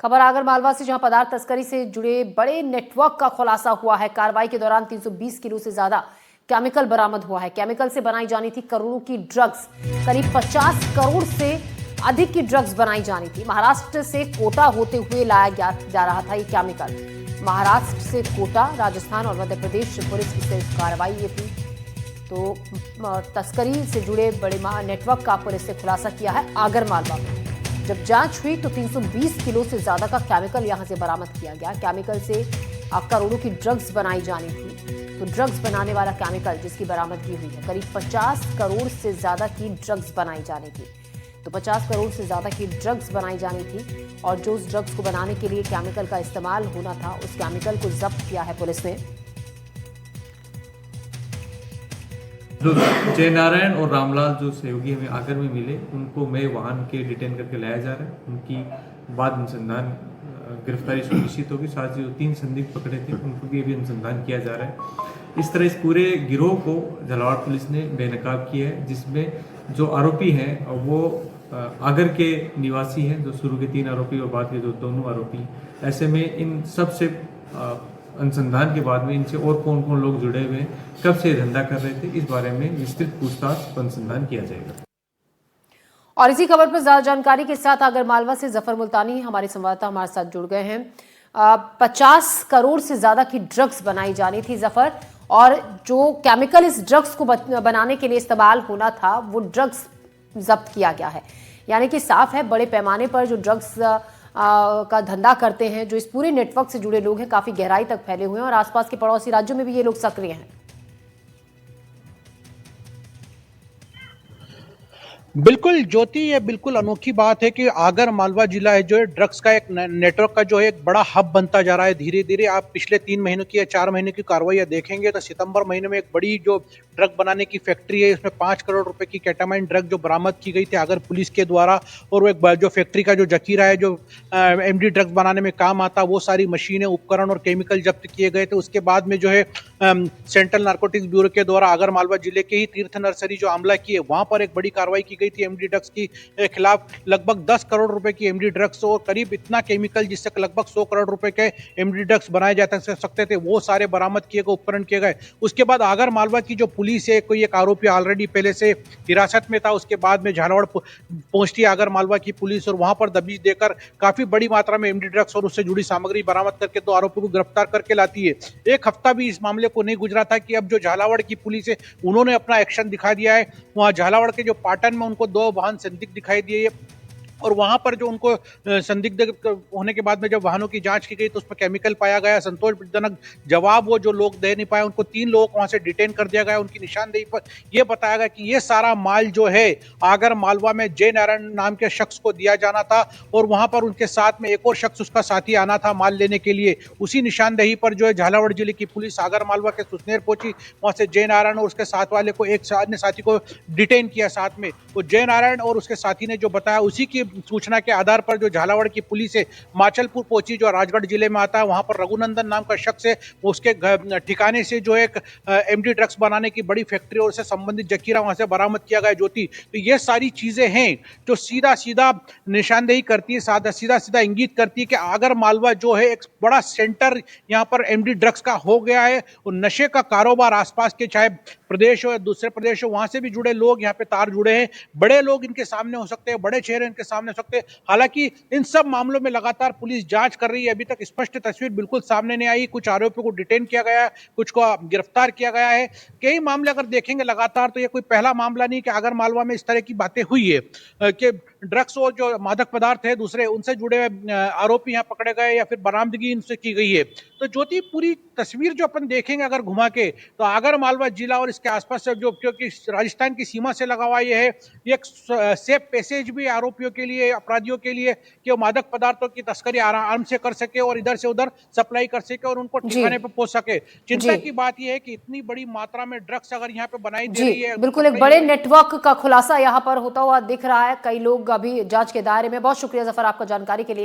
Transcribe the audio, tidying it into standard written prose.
खबर आगर मालवा से, जहां पदार्थ तस्करी से जुड़े बड़े नेटवर्क का खुलासा हुआ है। कार्रवाई के दौरान 320 किलो से ज्यादा केमिकल बरामद हुआ है। केमिकल से बनाई जानी थी करोड़ों की ड्रग्स। करीब 50 करोड़ से अधिक की ड्रग्स बनाई जानी थी। महाराष्ट्र से कोटा होते हुए लाया जा रहा था ये केमिकल। महाराष्ट्र से कोटा, राजस्थान और मध्य प्रदेश पुलिस की संयुक्त कार्रवाई ये थी। तो तस्करी से जुड़े बड़े नेटवर्क का पुलिस ने खुलासा किया है आगर मालवा में। जब जांच हुई तो 320 किलो से ज्यादा का केमिकल यहां से बरामद किया गया। केमिकल से करोड़ों की ड्रग्स बनाई जानी थी। तो ड्रग्स बनाने वाला केमिकल जिसकी बरामदगी हुई है, करीब 50 करोड़ से ज्यादा की ड्रग्स बनाई जानी थी। तो 50 करोड़ से ज्यादा की ड्रग्स बनाई जानी थी और जो उस ड्रग्स को बनाने के लिए केमिकल का इस्तेमाल होना था, उस केमिकल को जब्त किया है पुलिस ने। जो जय नारायण और रामलाल जो सहयोगी हमें आगर में मिले, उनको मैं वाहन के डिटेन करके लाया जा रहा है। उनकी बाद अनुसंधान गिरफ्तारी सुनिश्चित होगी। साथ ही जो 3 संदिग्ध पकड़े थे उनको भी अभी अनुसंधान किया जा रहा है। इस तरह इस पूरे गिरोह को झालावाड़ पुलिस ने बेनकाब किया है, जिसमें जो आरोपी हैं वो आगर के निवासी हैं, जो शुरू के 3 आरोपी और बाद के जो दोनों आरोपी। ऐसे में इन सब से अनुसंधान के बाद में इनसे और कौन कौन लोग जुड़े हुए हैं, कब से धंधा कर रहे थे, इस बारे में विस्तृत पूछताछ अनुसंधान किया जाएगा। और इसी खबर पर ज्यादा जानकारी के साथ आगर मालवा से जफर मुल्तानी हमारे संवाददाता हमारे साथ जुड़ गए हैं। 50 करोड़ से ज्यादा की ड्रग्स बनाई जानी थी जफर, और जो केमिकल इस ड्रग्स को बनाने के लिए इस्तेमाल होना था, वो ड्रग्स जब्त किया गया है। यानी कि साफ है, बड़े पैमाने पर जो ड्रग्स का धंधा करते हैं, जो इस पूरे नेटवर्क से जुड़े लोग हैं, काफी गहराई तक फैले हुए हैं और आसपास के पड़ोसी राज्यों में भी ये लोग सक्रिय हैं। बिल्कुल ज्योति, ये बिल्कुल अनोखी बात है कि आगर मालवा जिला है जो है ड्रग्स का एक नेटवर्क का जो है एक बड़ा हब बनता जा रहा है धीरे धीरे। आप पिछले 3 महीनों की या 4 महीने की कार्रवाई देखेंगे तो सितंबर महीने में एक बड़ी जो ड्रग बनाने की फैक्ट्री है, उसमें 5 करोड़ रुपए की केटामाइन ड्रग जो बरामद की गई थी आगर पुलिस के द्वारा। और वो एक जो फैक्ट्री का जो जखीरा है, जो एमडी ड्रग्स बनाने में काम आता, वो सारी मशीनें, उपकरण और केमिकल जब्त किए गए थे। उसके बाद में जो है सेंट्रल नारकोटिक्स ब्यूरो के द्वारा आगर मालवा जिले के ही तीर्थ नर्सरी जो आमला की है, वहां पर एक बड़ी कार्रवाई की गई थी एमडी ड्रग्स की खिलाफ। लगभग 10 करोड़ रुपए की एमडी ड्रग्स और करीब इतना केमिकल जिससे लगभग 100 करोड़ रुपए के एमडी ड्रग्स बनाए जा सकते थे, वो सारे बरामद किए गए, उपकरण किए गए। उसके बाद आगर मालवा की जो पुलिस है, कोई एक आरोपी ऑलरेडी पहले से हिरासत में था, उसके बाद में झालावाड़ पहुंचती आगर मालवा की पुलिस और वहां पर दबिश देकर काफी बड़ी मात्रा में एमडी ड्रग्स और उससे जुड़ी सामग्री बरामद करके 2 आरोपियों को गिरफ्तार करके लाती है। एक हफ्ता भी इस मामले को नहीं गुजरा था कि अब जो झालावाड़ की पुलिस है उन्होंने अपना एक्शन दिखा दिया है। वहां झालावाड़ के जो पाटन में उनको 2 वाहन संदिग्ध दिखाई दिए और वहां पर जो उनको संदिग्ध होने के बाद में जब वाहनों की जांच की गई तो उसमें केमिकल पाया गया। संतोषजनक जवाब वो जो लोग दे नहीं पाए, उनको 3 लोगों को वहां से डिटेन कर दिया गया। उनकी निशानदेही पर यह बताया गया कि ये सारा माल जो है आगर मालवा में जय नारायण नाम के शख्स को दिया जाना था और वहां पर उनके साथ में एक और शख्स उसका साथी आना था माल लेने के लिए। उसी निशानदेही पर जो है झालावाड़ जिले की पुलिस आगर मालवा के सुसनेर पहुंची, वहां से जय नारायण और उसके साथ वाले को, एक अन्य साथी को डिटेन किया साथ में। तो जय नारायण और उसके साथी ने जो बताया, उसी की सूचना के आधार पर जो झालावाड़ की पुलिस है माचलपुर पहुंची, जो राजगढ़ जिले में आता है। वहां पर रघुनंदन नाम का शख्स है, उसके ठिकाने से जो एक एमडी ड्रग्स बनाने की बड़ी फैक्ट्री और उससे संबंधित जखीरा वहां से बरामद किया गया ज्योति। तो ये सारी चीजें हैं जो सीधा सीधा निशानदेही करती है, सीधा सीधा इंगित करती है कि आगर मालवा जो है एक बड़ा सेंटर यहाँ पर एमडी ड्रग्स का हो गया है और नशे का कारोबार आसपास के चाहे प्रदेश हो या दूसरे प्रदेश हो, वहां से भी जुड़े लोग यहाँ पे तार जुड़े हैं। बड़े लोग इनके सामने हो सकते हैं, बड़े चेहरे इनके सामने हो सकते हैं। हालांकि इन सब मामलों में लगातार पुलिस जांच कर रही है। अभी तक स्पष्ट तस्वीर बिल्कुल सामने नहीं आई। कुछ आरोपियों को डिटेन किया गया है, कुछ को गिरफ्तार किया गया है। कई मामले अगर देखेंगे लगातार तो ये कोई पहला मामला नहीं कि आगर मालवा में इस तरह की बातें हुई है कि ड्रग्स और जो मादक पदार्थ है दूसरे उनसे जुड़े आरोपी यहाँ पकड़े गए या फिर बरामदगी इनसे की गई है। तो ज्योति, पूरी तस्वीर जो अपन देखेंगे अगर घुमा के, तो आगर मालवा जिला और इसके आसपास जो, क्योंकि राजस्थान की सीमा से लगा हुआ ये है, एक सेफ पैसेज भी आरोपियों के लिए, अपराधियों के लिए, कि वो मादक पदार्थों की तस्करी आराम से कर सके और इधर से उधर सप्लाई कर सके और उनको ठिकाने पे पहुंच सके। चिंता की बात यह है कि इतनी बड़ी मात्रा में ड्रग्स अगर यहाँ पे बनाई दे रही है, बिल्कुल एक बड़े नेटवर्क का खुलासा यहाँ पर होता हुआ दिख रहा है। कई लोग अभी जांच के दायरे में। बहुत शुक्रिया जफर आपका जानकारी के लिए।